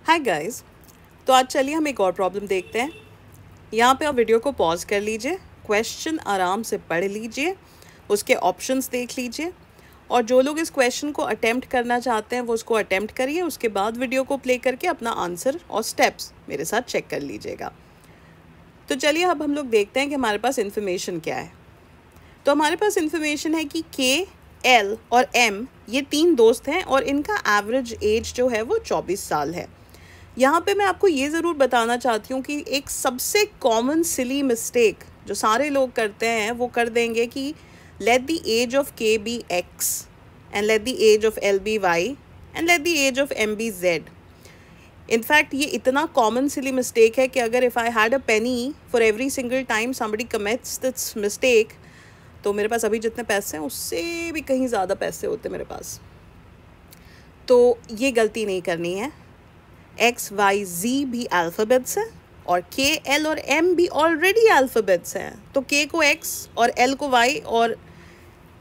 Hi guys. तो आज चलिए हम एक और प्रॉब्लम देखते हैं। यहाँ पे आप वीडियो को पॉज कर लीजिए, क्वेश्चन आराम से पढ़ लीजिए, उसके ऑप्शंस देख लीजिए और जो लोग इस क्वेश्चन को अटेम्प्ट करना चाहते हैं वो उसको अटेम्प्ट करिए। उसके बाद वीडियो को प्ले करके अपना आंसर और स्टेप्स मेरे साथ चेक कर लीजिएगा। तो चलिए अब हम लोग देखते हैं कि हमारे पास इन्फॉर्मेशन क्या है। तो हमारे पास इन्फॉर्मेशन है कि के, एल और एम ये 3 दोस्त हैं और इनका एवरेज एज जो है वो 24 साल है। यहाँ पे मैं आपको ये ज़रूर बताना चाहती हूँ कि एक सबसे कॉमन सिली मिस्टेक जो सारे लोग करते हैं वो कर देंगे कि let the age of K be x and let the age of L be y and let the age of M be z. In fact ये इतना कॉमन सिली मिस्टेक है कि अगर if I had a penny for every single time somebody commits this mistake तो मेरे पास अभी जितने पैसे हैं उससे भी कहीं ज़्यादा पैसे होते मेरे पास। तो ये गलती नहीं करनी है। एक्स वाई जी भी अल्फ़ाबेट्स हैं और के एल और एम भी ऑलरेडी अल्फ़ाबेट्स हैं। तो के को एक्स और एल को वाई और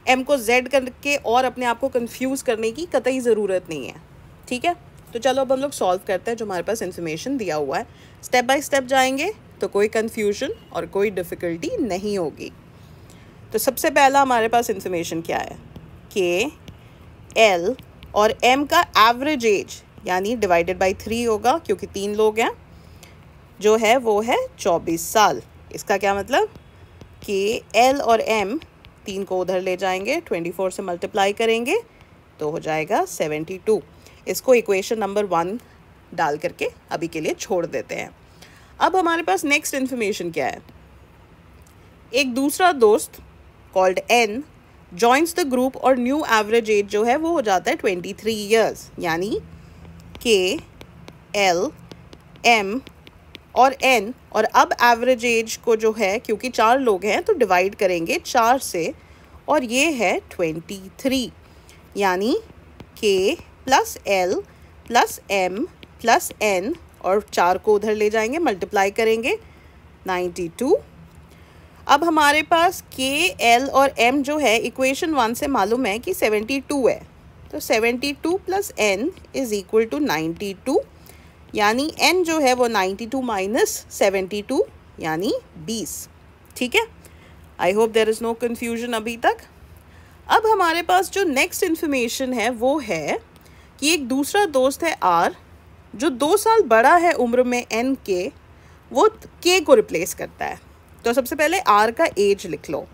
एम को जेड करके और अपने आप को कंफ्यूज करने की कतई ज़रूरत नहीं है। ठीक है, तो चलो अब हम लोग सॉल्व करते हैं जो हमारे पास इन्फॉर्मेशन दिया हुआ है। स्टेप बाय स्टेप जाएंगे तो कोई कन्फ्यूजन और कोई डिफ़िकल्टी नहीं होगी। तो सबसे पहला हमारे पास इन्फॉर्मेशन क्या है, के एल और एम का एवरेज एज यानी डिवाइडेड बाय 3 होगा क्योंकि 3 लोग हैं, जो है वो है 24 साल। इसका क्या मतलब, के एल और एम 3 को उधर ले जाएंगे, 24 से मल्टीप्लाई करेंगे तो हो जाएगा 72। इसको इक्वेशन नंबर 1 डाल करके अभी के लिए छोड़ देते हैं। अब हमारे पास नेक्स्ट इन्फॉर्मेशन क्या है, एक दूसरा दोस्त called an joins the group और न्यू एवरेज एज जो है वो हो जाता है 23 ईयर्स। यानी के एल एम और एन और अब एवरेज एज को जो है क्योंकि 4 लोग हैं तो डिवाइड करेंगे 4 से और ये है 23। यानी K plus L plus M plus N और 4 को उधर ले जाएंगे, मल्टीप्लाई करेंगे 92। अब हमारे पास के एल और एम जो है इक्वेशन 1 से मालूम है कि 72 है, तो 72 plus N is equal to 92। यानी एन जो है वो 92 माइनस 72 यानी 20। ठीक है, I hope there is no confusion अभी तक। अब हमारे पास जो नेक्स्ट इन्फॉर्मेशन है वो है कि एक दूसरा दोस्त है आर जो 2 साल बड़ा है उम्र में एन के, वो के को रिप्लेस करता है। तो सबसे पहले आर का एज लिख लो।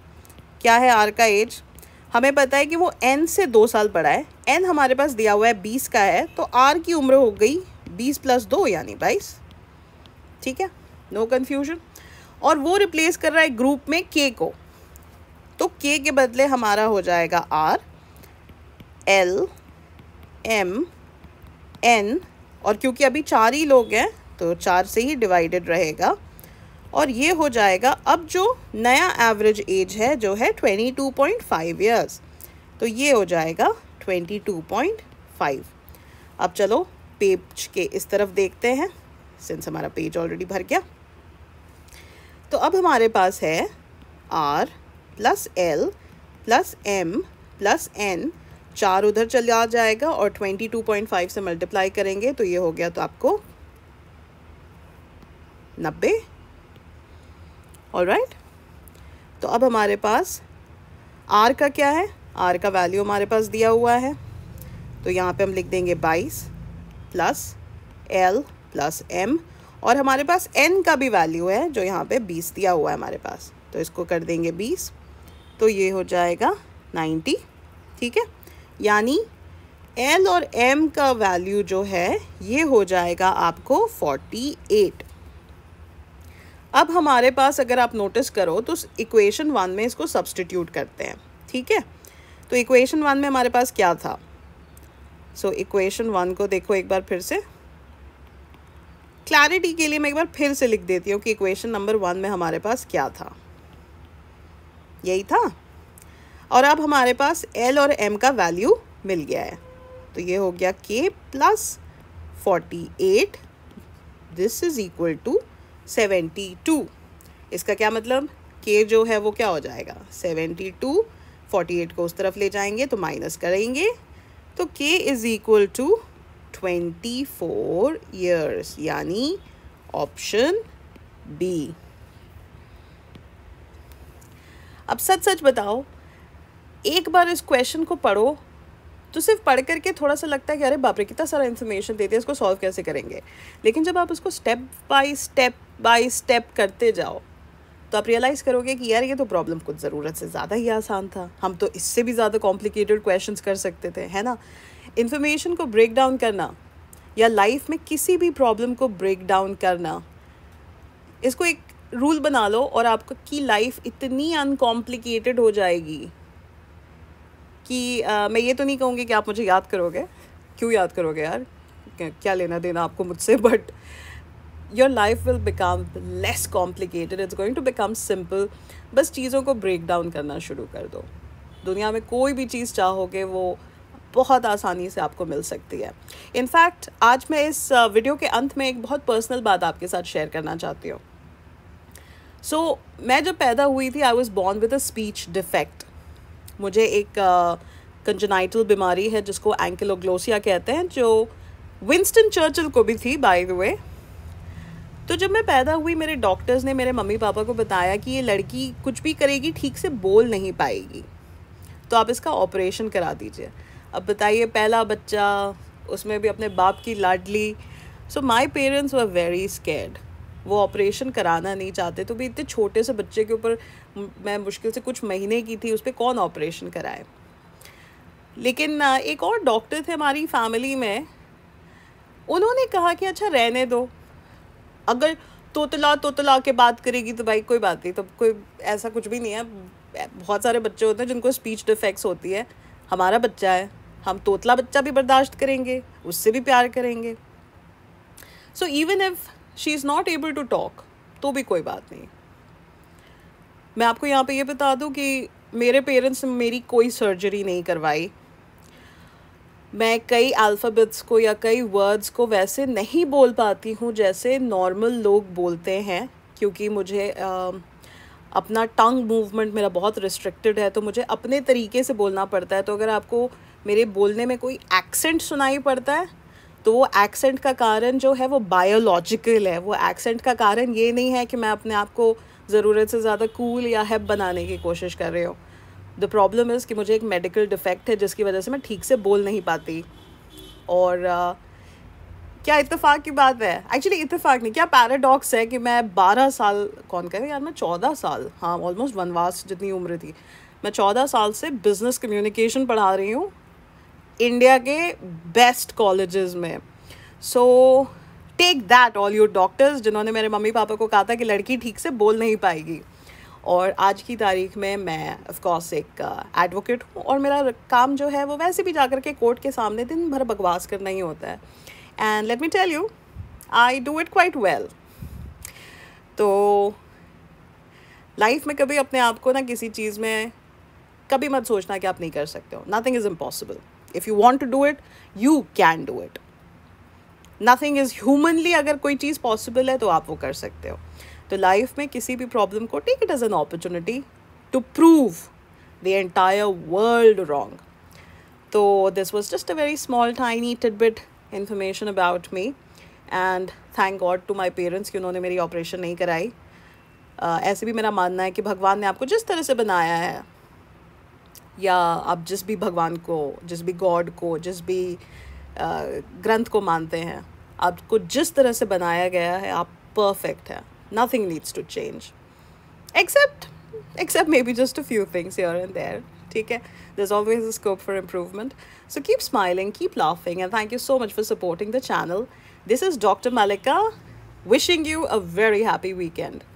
क्या है आर का एज, हमें पता है कि वो एन से 2 साल बड़ा है। एन हमारे पास दिया हुआ है 20 का है, तो आर की उम्र हो गई 20 + 2 यानी 22। ठीक है, नो कन्फ्यूजन। और वो रिप्लेस कर रहा है ग्रुप में के को, तो के के बदले हमारा हो जाएगा आर, एल, एम, एन और क्योंकि अभी 4 ही लोग हैं तो 4 से ही डिवाइडेड रहेगा और ये हो जाएगा अब जो नया एवरेज एज है जो है 22.5 ईयर्स, तो ये हो जाएगा 22.5। अब चलो पेज के इस तरफ देखते हैं, सिंस हमारा पेज ऑलरेडी भर गया। तो अब हमारे पास है R plus L plus M plus N, 4 उधर चला जाएगा और 22.5 से मल्टीप्लाई करेंगे तो ये हो गया तो आपको 90। ऑलराइट, तो अब हमारे पास आर का क्या है, आर का वैल्यू हमारे पास दिया हुआ है, तो यहाँ पे हम लिख देंगे 22 प्लस एल प्लस एम और हमारे पास एन का भी वैल्यू है जो यहाँ पे 20 दिया हुआ है हमारे पास, तो इसको कर देंगे 20 तो ये हो जाएगा 90। ठीक है, यानी एल और एम का वैल्यू जो है ये हो जाएगा आपको 48। अब हमारे पास अगर आप नोटिस करो तो इक्वेशन 1 में इसको सब्सटीट्यूट करते हैं। ठीक है, तो इक्वेशन 1 में हमारे पास क्या था, सो इक्वेशन 1 को देखो एक बार फिर से, क्लैरिटी के लिए मैं एक बार फिर से लिख देती हूँ कि इक्वेशन नंबर 1 में हमारे पास क्या था, यही था। और अब हमारे पास एल और एम का वैल्यू मिल गया है, तो ये हो गया K plus 48 this is equal to 72। इसका क्या मतलब, के जो है वो क्या हो जाएगा 72, 48 को उस तरफ ले जाएंगे तो माइनस करेंगे तो के इज़ इक्वल टू 24 years, यानी ऑप्शन बी। अब सच सच बताओ, एक बार इस क्वेश्चन को पढ़ो तो सिर्फ पढ़ करके थोड़ा सा लगता है कि अरे बाप रे कितना सारा इन्फॉर्मेशन देते हैं, इसको सॉल्व कैसे करेंगे। लेकिन जब आप उसको स्टेप बाय स्टेप करते जाओ तो आप रियलाइज़ करोगे कि यार ये तो प्रॉब्लम कुछ ज़रूरत से ज़्यादा ही आसान था, हम तो इससे भी ज़्यादा कॉम्प्लिकेटेड क्वेश्चंस कर सकते थे, है ना। इन्फॉर्मेशन को ब्रेक डाउन करना या लाइफ में किसी भी प्रॉब्लम को ब्रेक डाउन करना, इसको एक रूल बना लो और आपकी लाइफ इतनी अनकॉम्प्लिकेटेड हो जाएगी कि मैं ये तो नहीं कहूँगी कि आप मुझे याद करोगे, क्यों याद करोगे यार, क्या लेना देना आपको मुझसे, but your life will become less complicated, it's going to become simple. बस चीज़ों को ब्रेक डाउन करना शुरू कर दो। दुनिया में कोई भी चीज़ चाहोगे वो बहुत आसानी से आपको मिल सकती है। इनफैक्ट आज मैं इस वीडियो के अंत में एक बहुत पर्सनल बात आपके साथ शेयर करना चाहती हूँ। मैं जब पैदा हुई थी, I was born with a speech defect. मुझे एक कंजेनाइटल बीमारी है जिसको एंकिलोग्लोसिया कहते हैं, जो विंस्टन चर्चिल को भी थी बाय द वे। तो जब मैं पैदा हुई, मेरे डॉक्टर्स ने मेरे मम्मी पापा को बताया कि ये लड़की कुछ भी करेगी ठीक से बोल नहीं पाएगी, तो आप इसका ऑपरेशन करा दीजिए। अब बताइए, पहला बच्चा, उसमें भी अपने बाप की लाडली। So my parents were very scared, वो ऑपरेशन कराना नहीं चाहते। तो भी इतने छोटे से बच्चे के ऊपर, मैं मुश्किल से कुछ महीने की थी, उस पर कौन ऑपरेशन कराए। लेकिन एक और डॉक्टर थे हमारी फैमिली में, उन्होंने कहा कि अच्छा रहने दो, अगर तोतला के बात करेगी तो भाई कोई बात नहीं, तो कोई ऐसा कुछ भी नहीं है। बहुत सारे बच्चे होते हैं जिनको स्पीच डिफेक्ट्स होती है, हमारा बच्चा है, हम तोतला बच्चा भी बर्दाश्त करेंगे, उससे भी प्यार करेंगे। So even if she is not able to talk, तो भी कोई बात नहीं। मैं आपको यहाँ पे ये बता दूँ कि मेरे पेरेंट्स ने मेरी कोई सर्जरी नहीं करवाई। मैं कई अल्फ़ाबेट्स को या कई वर्ड्स को वैसे नहीं बोल पाती हूँ जैसे नॉर्मल लोग बोलते हैं, क्योंकि मुझे अपना टंग मूवमेंट मेरा बहुत रिस्ट्रिक्टेड है, तो मुझे अपने तरीके से बोलना पड़ता है। तो अगर आपको मेरे बोलने में कोई एक्सेंट सुनाई पड़ता है, तो वो एक्सेंट का कारण जो है वो बायोलॉजिकल है। वो एक्सेंट का कारण ये नहीं है कि मैं अपने आप को ज़रूरत से ज़्यादा कूल या हैप बनाने की कोशिश कर रही हूँ। द प्रॉब्लम इज़ कि मुझे एक मेडिकल डिफेक्ट है जिसकी वजह से मैं ठीक से बोल नहीं पाती। और क्या इत्तेफाक की बात है, एक्चुअली इत्तेफाक नहीं, क्या पैराडॉक्स है कि मैं 12 साल, कौन कहे यार, मैं 14 साल, हाँ ऑलमोस्ट वनवास जितनी उम्र थी, मैं 14 साल से बिज़नेस कम्युनिकेशन पढ़ा रही हूँ इंडिया के बेस्ट कॉलेजेस में। So take that all your doctors, जिन्होंने मेरे मम्मी पापा को कहा था कि लड़की ठीक से बोल नहीं पाएगी। और आज की तारीख में मैं ऑफ कोर्स एक एडवोकेट हूँ, और मेरा काम जो है वो वैसे भी जाकर के कोर्ट के सामने दिन भर बकवास करना ही होता है। And let me tell you, I do it quite well. तो लाइफ में कभी अपने आप को ना किसी चीज़ में कभी मत सोचना कि आप नहीं कर सकते हो। Nothing is impossible. If you want to do it, you can do it. Nothing is humanly, अगर कोई चीज़ पॉसिबल है तो आप वो कर सकते हो। तो लाइफ में किसी भी प्रॉब्लम को take it as an opportunity to prove the entire world wrong. तो this was just a very small tiny tidbit information about me, and thank God to my parents कि उन्होंने मेरी ऑपरेशन नहीं कराई। ऐसे भी मेरा मानना है कि भगवान ने आपको जिस तरह से बनाया है, या आप जिस भी भगवान को, जिस भी गॉड को, जिस भी ग्रंथ को मानते हैं, आपको जिस तरह से बनाया गया है आप परफेक्ट है। Nothing needs to change, except maybe just a few things here and there. ठीक है, there's always a scope for improvement. So keep smiling, keep laughing, and thank you so much for supporting the channel. This is Dr. Malika, wishing you a very happy weekend.